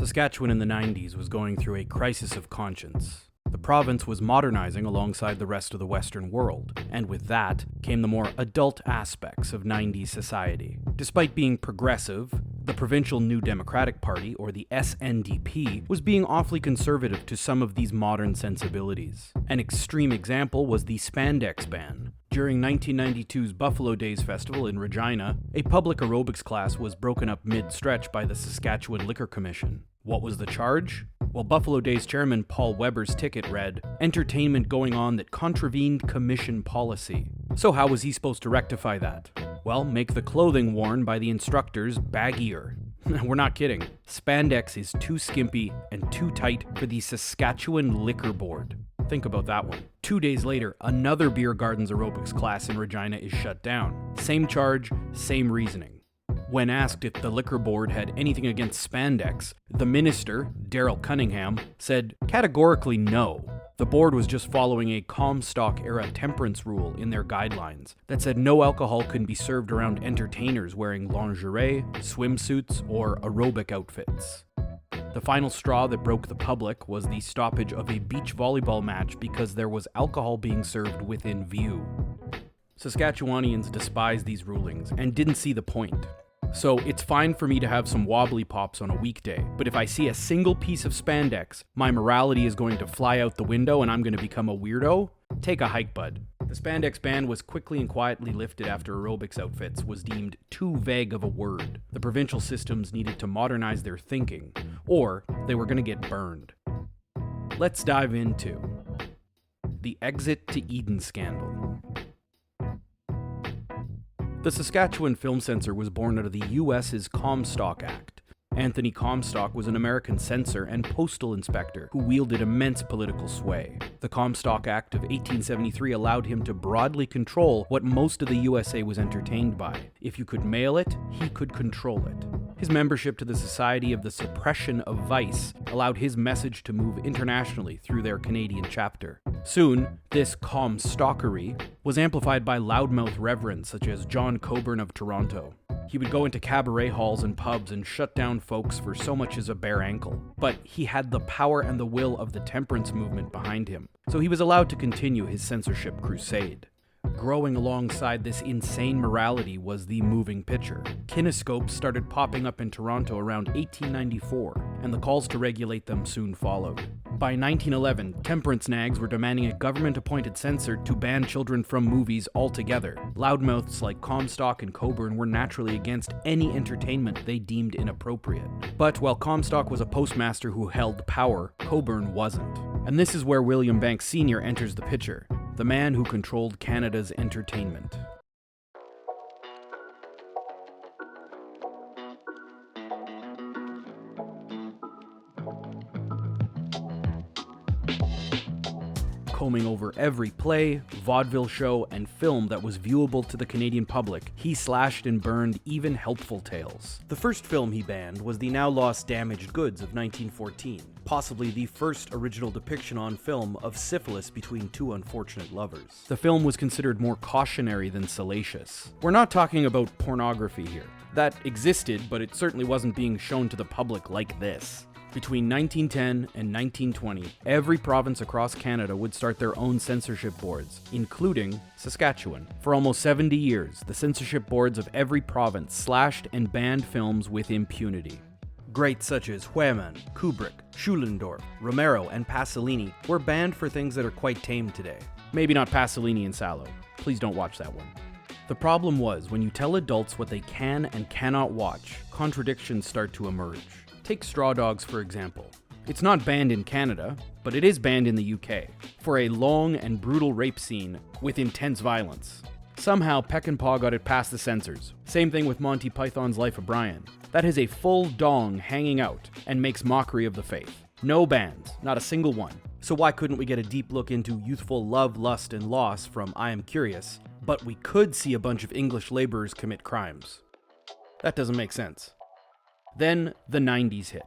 Saskatchewan in the 90s was going through a crisis of conscience. The province was modernizing alongside the rest of the Western world, and with that came the more adult aspects of 90s society. Despite being progressive, the Provincial New Democratic Party, or the SNDP, was being awfully conservative to some of these modern sensibilities. An extreme example was the spandex ban. During 1992's Buffalo Days Festival in Regina, a public aerobics class was broken up mid-stretch by the Saskatchewan Liquor Commission. What was the charge? Well, Buffalo Days chairman Paul Weber's ticket read, "Entertainment going on that contravened commission policy." So how was he supposed to rectify that? Well, make the clothing worn by the instructors baggier. We're not kidding. Spandex is too skimpy and too tight for the Saskatchewan Liquor Board. Think about that one. 2 days later, another beer gardens aerobics class in Regina is shut down. Same charge, same reasoning. When asked if the liquor board had anything against spandex, the minister, Daryl Cunningham, said categorically no. The board was just following a Comstock-era temperance rule in their guidelines that said no alcohol could be served around entertainers wearing lingerie, swimsuits, or aerobic outfits. The final straw that broke the public was the stoppage of a beach volleyball match because there was alcohol being served within view. Saskatchewanians despised these rulings and didn't see the point. So it's fine for me to have some wobbly pops on a weekday, but if I see a single piece of spandex, my morality is going to fly out the window and I'm going to become a weirdo? Take a hike, bud. The spandex ban was quickly and quietly lifted after aerobics outfits was deemed too vague of a word. The provincial systems needed to modernize their thinking, or they were going to get burned. Let's dive into the Exit to Eden scandal. The Saskatchewan film censor was born out of the US's Comstock Act. Anthony Comstock was an American censor and postal inspector who wielded immense political sway. The Comstock Act of 1873 allowed him to broadly control what most of the USA was entertained by. If you could mail it, he could control it. His membership to the Society of the Suppression of Vice allowed his message to move internationally through their Canadian chapter. Soon, this Comstockery was amplified by loudmouth reverends such as John Coburn of Toronto. He would go into cabaret halls and pubs and shut down folks for so much as a bare ankle. But he had the power and the will of the temperance movement behind him, so he was allowed to continue his censorship crusade. Growing alongside this insane morality was the moving picture. Kinescopes started popping up in Toronto around 1894, and the calls to regulate them soon followed. By 1911, temperance nags were demanding a government-appointed censor to ban children from movies altogether. Loudmouths like Comstock and Coburn were naturally against any entertainment they deemed inappropriate. But while Comstock was a postmaster who held power, Coburn wasn't. And this is where William Banks Sr. enters the picture, the man who controlled Canada's entertainment. Combing over every play, vaudeville show, and film that was viewable to the Canadian public, he slashed and burned even helpful tales. The first film he banned was the now lost Damaged Goods of 1914, possibly the first original depiction on film of syphilis between two unfortunate lovers. The film was considered more cautionary than salacious. We're not talking about pornography here. That existed, but it certainly wasn't being shown to the public like this. Between 1910 and 1920, every province across Canada would start their own censorship boards, including Saskatchewan. For almost 70 years, the censorship boards of every province slashed and banned films with impunity. Greats such as Hueman, Kubrick, Schullendorf, Romero, and Pasolini were banned for things that are quite tame today. Maybe not Pasolini and Sallow. Please don't watch that one. The problem was, when you tell adults what they can and cannot watch, contradictions start to emerge. Take Straw Dogs, for example. It's not banned in Canada, but it is banned in the UK, for a long and brutal rape scene with intense violence. Somehow, Peck and Paw got it past the censors. Same thing with Monty Python's Life of Brian. That has a full dong hanging out and makes mockery of the faith. No bans, not a single one. So why couldn't we get a deep look into youthful love, lust, and loss from I Am Curious, but we could see a bunch of English laborers commit crimes? That doesn't make sense. Then the 90s hit.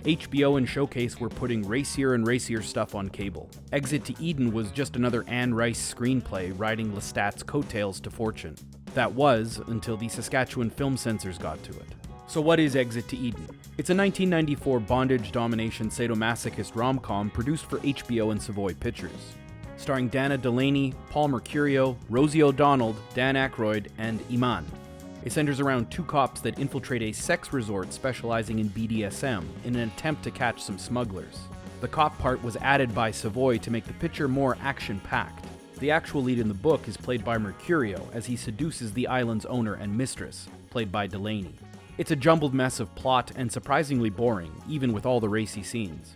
HBO and Showcase were putting racier and racier stuff on cable. Exit to Eden was just another Anne Rice screenplay riding Lestat's coattails to fortune. That was, until the Saskatchewan film censors got to it. So what is Exit to Eden? It's a 1994 bondage domination sadomasochist rom-com produced for HBO and Savoy Pictures. Starring Dana Delaney, Paul Mercurio, Rosie O'Donnell, Dan Aykroyd, and Iman. It centers around two cops that infiltrate a sex resort specializing in BDSM in an attempt to catch some smugglers. The cop part was added by Savoy to make the picture more action-packed. The actual lead in the book is played by Mercurio as he seduces the island's owner and mistress, played by Delaney. It's a jumbled mess of plot and surprisingly boring, even with all the racy scenes.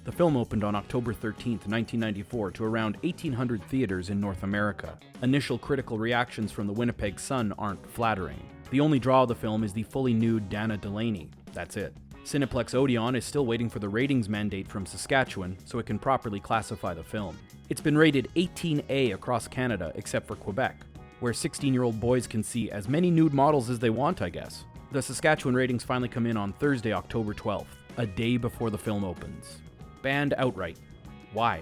The film opened on October 13, 1994 to around 1,800 theaters in North America. Initial critical reactions from the Winnipeg Sun aren't flattering. The only draw of the film is the fully nude Dana Delaney. That's it. Cineplex Odeon is still waiting for the ratings mandate from Saskatchewan so it can properly classify the film. It's been rated 18A across Canada except for Quebec, where 16-year-old boys can see as many nude models as they want, I guess. The Saskatchewan ratings finally come in on Thursday, October 12th, a day before the film opens. Banned outright. Why?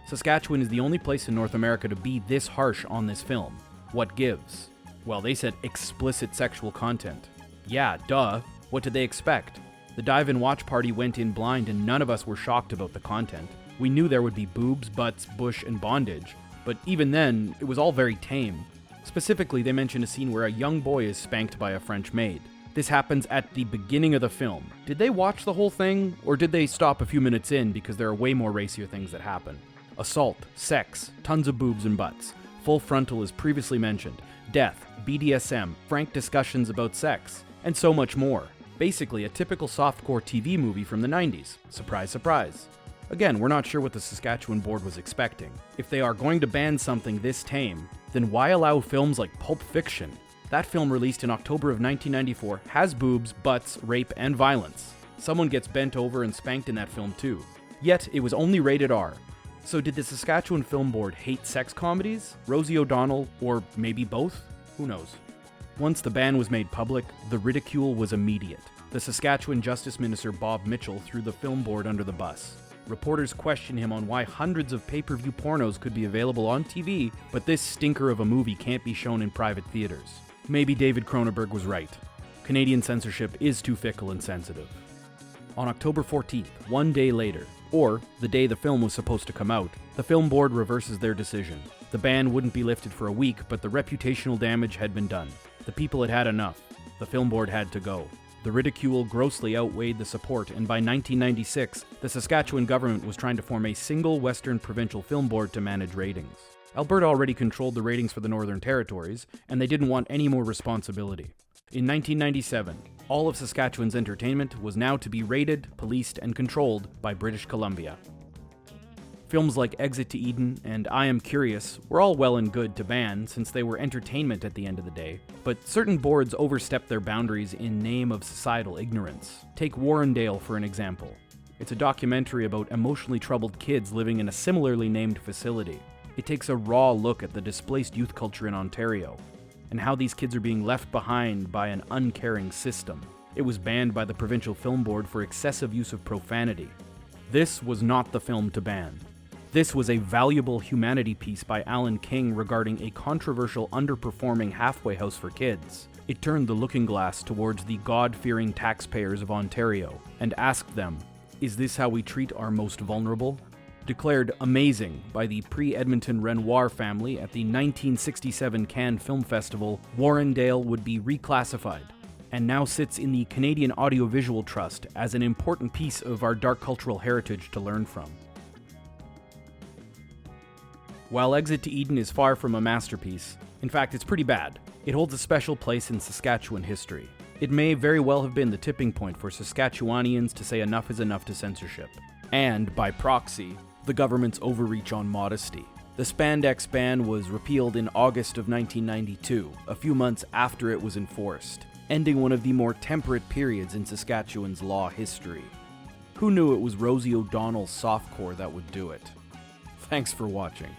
Saskatchewan is the only place in North America to be this harsh on this film. What gives? Well, they said explicit sexual content. Yeah, duh. What did they expect? The dive-in watch party went in blind and none of us were shocked about the content. We knew there would be boobs, butts, bush, and bondage, but even then, it was all very tame. Specifically, they mentioned a scene where a young boy is spanked by a French maid. This happens at the beginning of the film. Did they watch the whole thing, or did they stop a few minutes in because there are way more racier things that happen? Assault, sex, tons of boobs and butts, full frontal as previously mentioned, death, BDSM, frank discussions about sex, and so much more. Basically, a typical softcore TV movie from the 90s. Surprise, surprise. Again, we're not sure what the Saskatchewan board was expecting. If they are going to ban something this tame, then why allow films like Pulp Fiction? That film, released in October of 1994, has boobs, butts, rape, and violence. Someone gets bent over and spanked in that film too. Yet, it was only rated R. So did the Saskatchewan Film Board hate sex comedies? Rosie O'Donnell, or maybe both? Who knows? Once the ban was made public, the ridicule was immediate. The Saskatchewan Justice Minister Bob Mitchell threw the film board under the bus. Reporters questioned him on why hundreds of pay-per-view pornos could be available on TV, but this stinker of a movie can't be shown in private theaters. Maybe David Cronenberg was right. Canadian censorship is too fickle and sensitive. On October 14th, one day later, or the day the film was supposed to come out, the film board reverses their decision. The ban wouldn't be lifted for a week, but the reputational damage had been done. The people had had enough. The film board had to go. The ridicule grossly outweighed the support, and by 1996, the Saskatchewan government was trying to form a single Western provincial film board to manage ratings. Alberta already controlled the ratings for the Northern Territories, and they didn't want any more responsibility. In 1997, all of Saskatchewan's entertainment was now to be rated, policed, and controlled by British Columbia. Films like Exit to Eden and I Am Curious were all well and good to ban since they were entertainment at the end of the day, but certain boards overstepped their boundaries in name of societal ignorance. Take Warrendale for an example. It's a documentary about emotionally troubled kids living in a similarly named facility. It takes a raw look at the displaced youth culture in Ontario, and how these kids are being left behind by an uncaring system. It was banned by the Provincial Film Board for excessive use of profanity. This was not the film to ban. This was a valuable humanity piece by Alan King regarding a controversial underperforming halfway house for kids. It turned the looking glass towards the God-fearing taxpayers of Ontario and asked them, "Is this how we treat our most vulnerable?" Declared amazing by the pre-Edmonton Renoir family at the 1967 Cannes Film Festival, Warrendale would be reclassified, and now sits in the Canadian Audiovisual Trust as an important piece of our dark cultural heritage to learn from. While Exit to Eden is far from a masterpiece, in fact it's pretty bad, it holds a special place in Saskatchewan history. It may very well have been the tipping point for Saskatchewanians to say enough is enough to censorship. And, by proxy, the government's overreach on modesty. The spandex ban was repealed in August of 1992, a few months after it was enforced, ending one of the more temperate periods in Saskatchewan's law history. Who knew it was Rosie O'Donnell's Softcore that would do it? Thanks for watching.